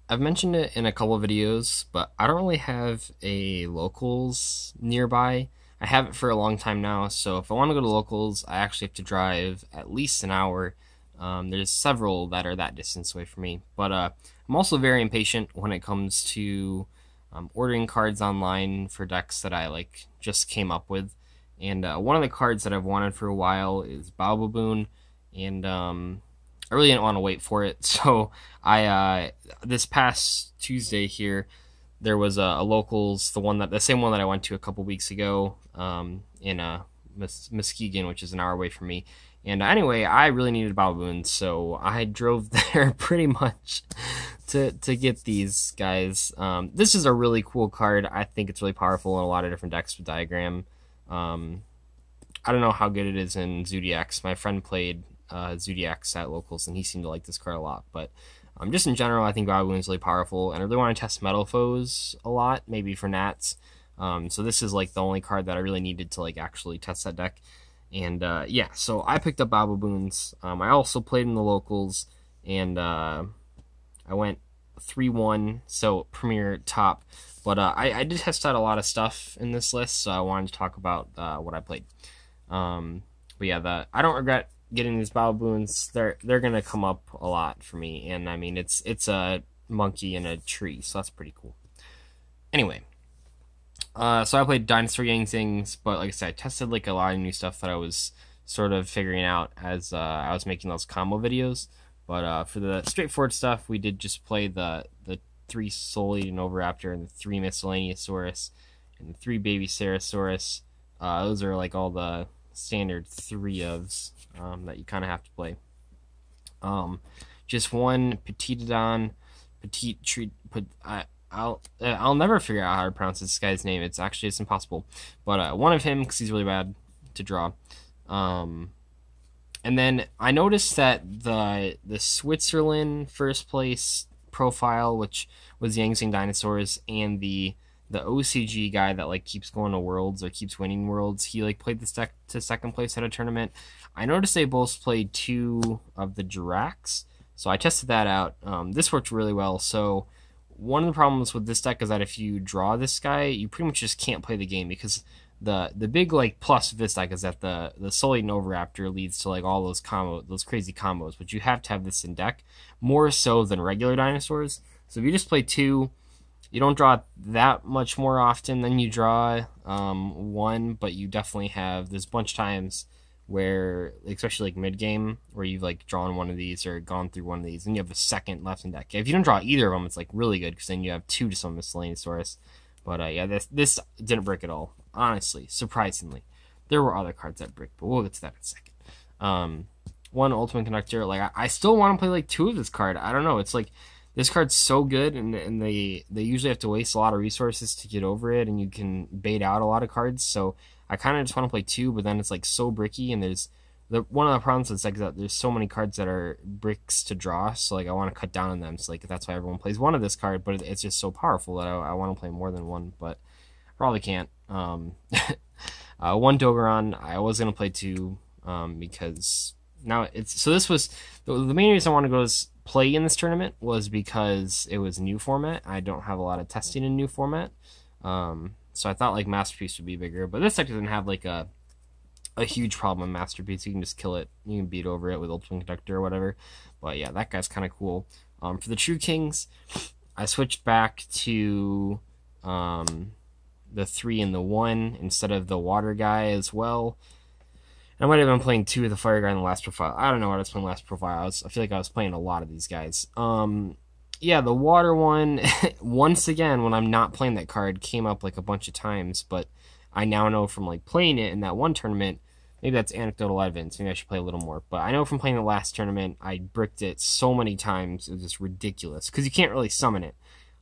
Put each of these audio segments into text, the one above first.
I've mentioned it in a couple of videos, but I don't really have a locals nearby. I have it for a long time now, so if I want to go to locals, I actually have to drive at least an hour. There's several that are that distance away from me, but I'm also very impatient when it comes to ordering cards online for decks that I like just came up with. And one of the cards that I've wanted for a while is Baobaboon, and I really didn't want to wait for it. So I this past Tuesday here, there was a locals, the same one that I went to a couple weeks ago, in Muskegon, which is an hour away from me. And anyway, I really needed Baobaboons, so I drove there pretty much to get these guys. This is a really cool card. I think it's really powerful in a lot of different decks with Diagram. Um, I don't know how good it is in Zodiacs. My friend played Zodiacs at locals, and he seemed to like this card a lot. But just in general, I think Baobaboon is really powerful, and I really want to test Metal Foes a lot, maybe for Nats. So this is like the only card that I really needed to like actually test that deck. And yeah, so I picked up Baobaboons. I also played in the locals, and I went 3-1, so Premier top. But I did test out a lot of stuff in this list, so I wanted to talk about what I played. But yeah, I don't regret getting these Baobaboons. They're gonna come up a lot for me, and I mean it's a monkey in a tree, so that's pretty cool. Anyway, so I played Dinosaur Yang Zings, but like I said, I tested like a lot of new stuff that I was sort of figuring out as I was making those combo videos. But for the straightforward stuff, we did just play the 3 Soul-Eating Oviraptor and the 3 Miscellaneousaurus and the 3 Baby Cerosaurus. Those are like all the standard 3-ofs that you kind of have to play. Just one Petitodon, Petite Treat. I'll never figure out how to pronounce this guy's name. It's impossible. But one of him because he's really bad to draw. And then I noticed that the Switzerland first place profile, which was Yang Zing Dinosaurs, and the OCG guy that like keeps going to worlds or keeps winning worlds, he like played this deck to second place at a tournament. I noticed they both played 2 of the Jiracs, so I tested that out. This worked really well. So one of the problems with this deck is that if you draw this guy, you pretty much just can't play the game, because the big like plus of this deck is that the Soul-Eating Oviraptor leads to like all those crazy combos, but you have to have this in deck more so than regular dinosaurs. So if you just play 2, you don't draw that much more often than you draw 1, but you definitely have this bunch of times where, especially like mid game, where you've like drawn one of these or gone through one of these, and you have a second left in deck. If you don't draw either of them, it's like really good, because then you have 2 to some Miscellaneousaurus. But yeah, this didn't break at all. Honestly, surprisingly, there were other cards that bricked, but we'll get to that in a second. One Ultimate Conductor, like I still want to play like 2 of this card. I don't know. It's like this card's so good, and they usually have to waste a lot of resources to get over it, and you can bait out a lot of cards. So I kind of just want to play 2, but then it's like so bricky, and there's one of the problems with this deck is that there's so many cards that are bricks to draw. So like I want to cut down on them. So like that's why everyone plays 1 of this card, but it's just so powerful that I want to play more than 1, but probably can't. 1 Dogeron, I was gonna play 2, because now it's so this was the main reason I want to go play in this tournament was because it was a new format. I don't have a lot of testing in new format, so I thought like Masterpiece would be bigger, but this deck doesn't have like a huge problem in Masterpiece. You can just kill it, you can beat over it with Ultimate Conductor or whatever. But yeah, that guy's kind of cool. For the True Kings, I switched back to the 3 and the 1 instead of the water guy as well. I might have been playing 2 of the fire guy in the last profile. I don't know what I was playing last profile. I feel like I was playing a lot of these guys. Yeah, the water one, once again, when I'm not playing that card, came up like a bunch of times, but I now know from like playing it in that one tournament, maybe that's anecdotal evidence, maybe I should play a little more, but I know from playing the last tournament, I bricked it so many times, it was just ridiculous, because you can't really summon it.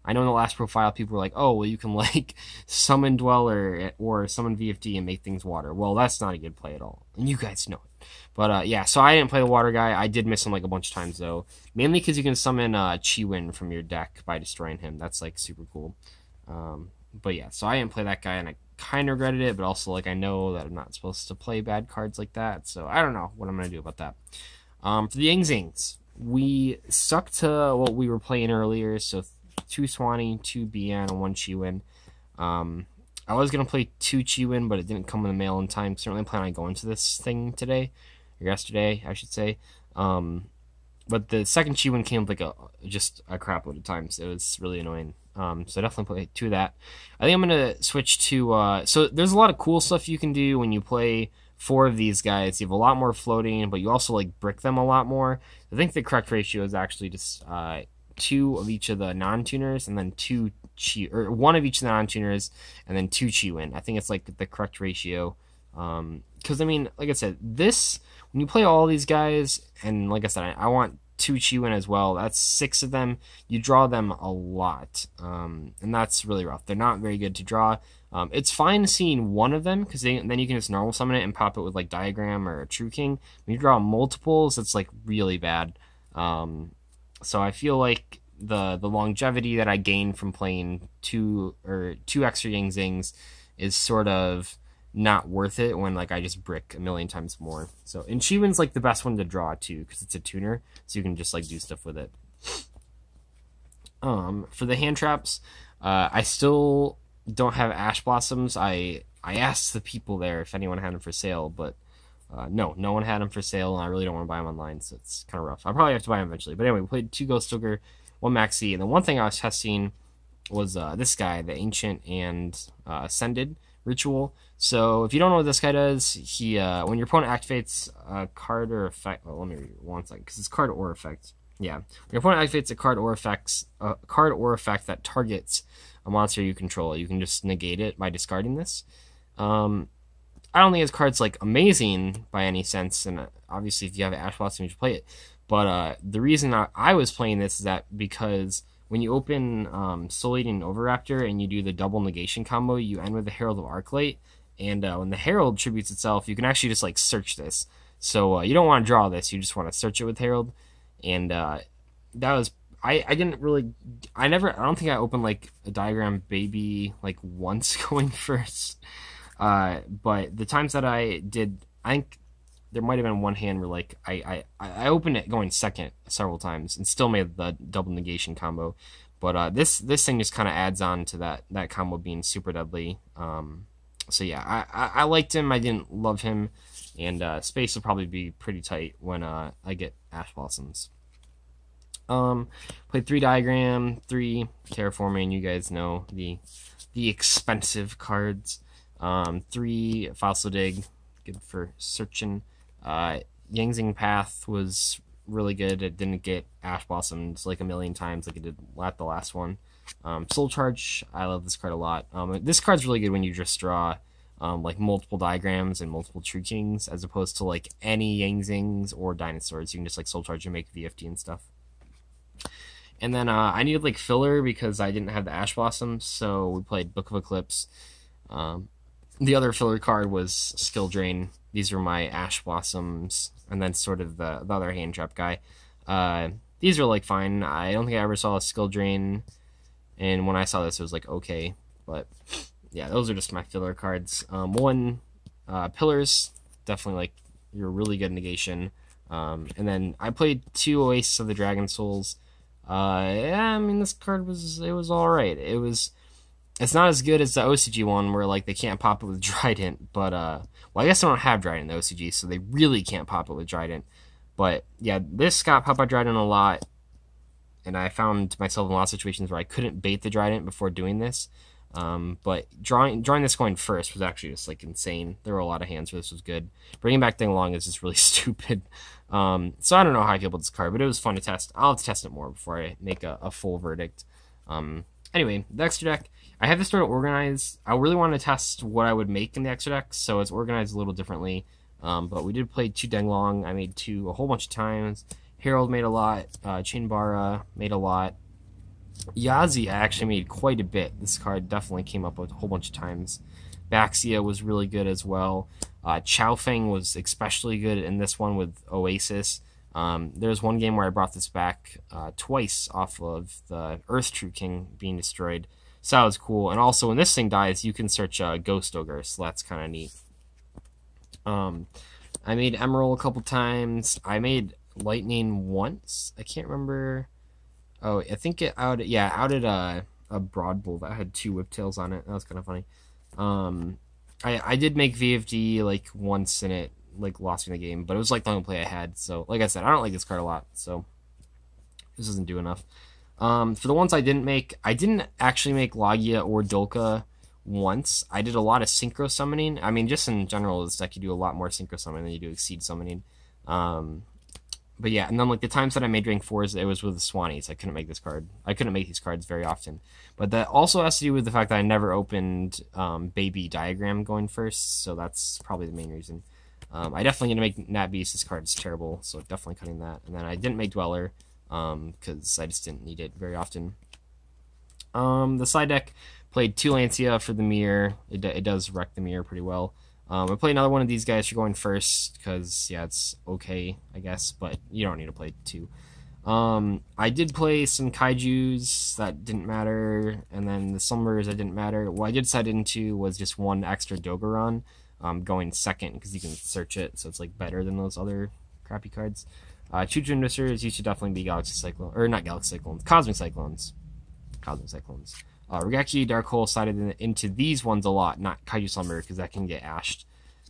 I know in the last profile, people were like, oh, well, you can, like, summon Dweller or summon VFD and make things water. Well, that's not a good play at all, and you guys know it. But, yeah, so I didn't play the water guy. I did miss him, like, a bunch of times, though. Mainly because you can summon Chiwin from your deck by destroying him. That's, like, super cool. But, yeah, so I didn't play that guy, and I kind of regretted it, but also, like, I know that I'm not supposed to play bad cards like that, so I don't know what I'm going to do about that. For the Yang Zings, we stuck to what we were playing earlier, so 2 Swanee, 2 Bian, and 1 Chiwin. I was going to play 2 Chiwin, but it didn't come in the mail in time. Certainly plan on going to this thing today, or yesterday, I should say. But the second Chiwin came with like just a crap load of times. It was really annoying. So definitely play 2 of that. I think I'm going to switch to... so there's a lot of cool stuff you can do when you play 4 of these guys. You have a lot more floating, but you also like brick them a lot more. I think the correct ratio is actually just 2 of each of the non-tuners, and then 2 or 1 of each of the non-tuners, and then 2 Chiwin. I think it's like the correct ratio. Because I mean, like I said, this when you play all these guys, and like I said, I want 2 Chiwin as well. That's 6 of them. You draw them a lot, and that's really rough. They're not very good to draw. It's fine seeing 1 of them because then you can just normal summon it and pop it with like Diagram or a True King. When you draw multiples, it's like really bad. So I feel like the longevity that I gained from playing 2 extra Yang Zings is sort of not worth it when like I just brick a million times more. So and Chiwin's like the best one to draw too because it's a tuner, so you can just like do stuff with it. For the hand traps, I still don't have Ash Blossoms. I asked the people there if anyone had them for sale, but no one had them for sale, and I really don't want to buy them online, so it's kind of rough. I'll probably have to buy them eventually. But anyway, we played 2 Ghost Ogre, 1 Maxi, and the one thing I was testing was this guy, the Ancient and Ascended Ritual. So if you don't know what this guy does, he when your opponent activates a card or effect, well, let me read it one second because it's card or effect. Yeah, when your opponent activates a card or effect that targets a monster you control, you can just negate it by discarding this. I don't think his card's like amazing by any sense, and obviously if you have Ash Blossom, you should play it. But the reason I was playing this is that because when you open Soul Eating Overraptor and you do the double negation combo, you end with the Herald of Arclight, and when the Herald tributes itself, you can actually just like search this. So you don't want to draw this; you just want to search it with Herald, and that was I don't think I opened like a Diagram Baby like once going first. But the times that I did, I think there might have been one hand where like I opened it going second several times and still made the double negation combo. But this thing just kind of adds on to that combo being super deadly. So yeah, I liked him. I didn't love him, and space will probably be pretty tight when I get Ash Blossoms. Played 3 Diagram, 3 Terraforming. You guys know the expensive cards. 3 Fossil Dig, good for searching. Yang Zing Path was really good. It didn't get Ash Blossoms like a million times like it did at the last one. Soul Charge, I love this card a lot. This card's really good when you just draw like multiple Diagrams and multiple True Kings, as opposed to like any Yang Zings or Dinosaurs. You can just like Soul Charge and make VFT and stuff. And then I needed like filler because I didn't have the Ash Blossoms, so we played Book of Eclipse. The other filler card was Skill Drain. These were my Ash Blossoms, and then sort of the other hand trap guy. These are like fine. I don't think I ever saw a Skill Drain, and when I saw this, it was like okay. But yeah, those are just my filler cards. 1 Pillars, definitely like your really good negation. And then I played 2 Oasis of the Dragon Souls. Yeah, I mean this card was all right. It's not as good as the OCG one where like they can't pop it with Trident, but well, I guess they don't have Trident in the OCG, so they really can't pop it with Trident. But yeah, this got popped by Trident a lot, and I found myself in a lot of situations where I couldn't bait the Trident before doing this. But drawing this coin first was actually just like insane. There were a lot of hands where this was good. Bringing back Dingalong is just really stupid. So I don't know how I feel about this card, but it was fun to test. I'll have to test it more before I make a full verdict. Anyway, the extra deck. I have this sort of organized. I really want to test what I would make in the extra deck, so it's organized a little differently. But we did play 2 Denglong. I made 2 a whole bunch of times. Herald made a lot. Chainbara made a lot. Yazi I actually made quite a bit. This card definitely came up with a whole bunch of times. Baxia was really good as well. Chaofeng was especially good in this one with Oasis. There's one game where I brought this back twice off of the Earth True King being destroyed. So that was cool. And also when this thing dies, you can search Ghost Ogre, so that's kind of neat. I made Emerald a couple times. I made lightning once. I can't remember. Oh, I think it outed. Yeah, outed a broad bull that had 2 whiptails on it. That was kind of funny. I did make VFD like once and it like lost me the game, but it was like the only play I had. So like I said, I don't like this card a lot. So this doesn't do enough. For the ones I didn't make, I didn't actually make Logia or Dolka once. I did a lot of synchro summoning. I mean, just in general, this deck you do a lot more synchro summoning than you do exceed summoning. But yeah, and then like the times that I made rank 4s, it was with the Swannies. I couldn't make this card. I couldn't make these cards very often. But that also has to do with the fact that I never opened Baby Diagram going first, so that's probably the main reason. I definitely going to make Nat Beast. This card is terrible, so definitely cutting that. And then I didn't make Dweller, because I just didn't need it very often. The side deck played 2 Lancia for the mirror. It does wreck the mirror pretty well. I play another one of these guys for going first, because, yeah, it's okay, I guess, but you don't need to play 2. I did play some Kaijus that didn't matter, and then the Slumbers that didn't matter. What I did decide into was just 1 extra Dogoran, going second, because you can search it, so it's, like, better than those other crappy cards. Choo-Choo Inducers, you should definitely be Galaxy Cyclone, or not Galaxy Cyclones, Cosmic Cyclones. Cosmic Cyclones. Regeki Dark Hole sided into these ones a lot, not Kaiju Slumber, because that can get ashed.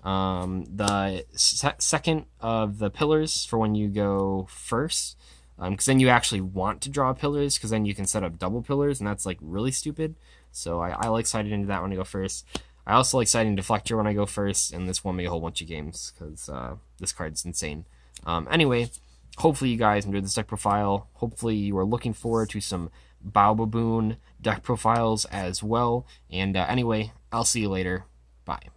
The second of the pillars for when you go first, because then you actually want to draw pillars, because then you can set up double pillars, and that's like really stupid. So I like siding into that when I go first. I also like siding Deflector when I go first, and this won me a whole bunch of games, because this card's insane. Anyway, hopefully you guys enjoyed this deck profile. Hopefully you are looking forward to some Baobaboon deck profiles as well. And anyway, I'll see you later. Bye.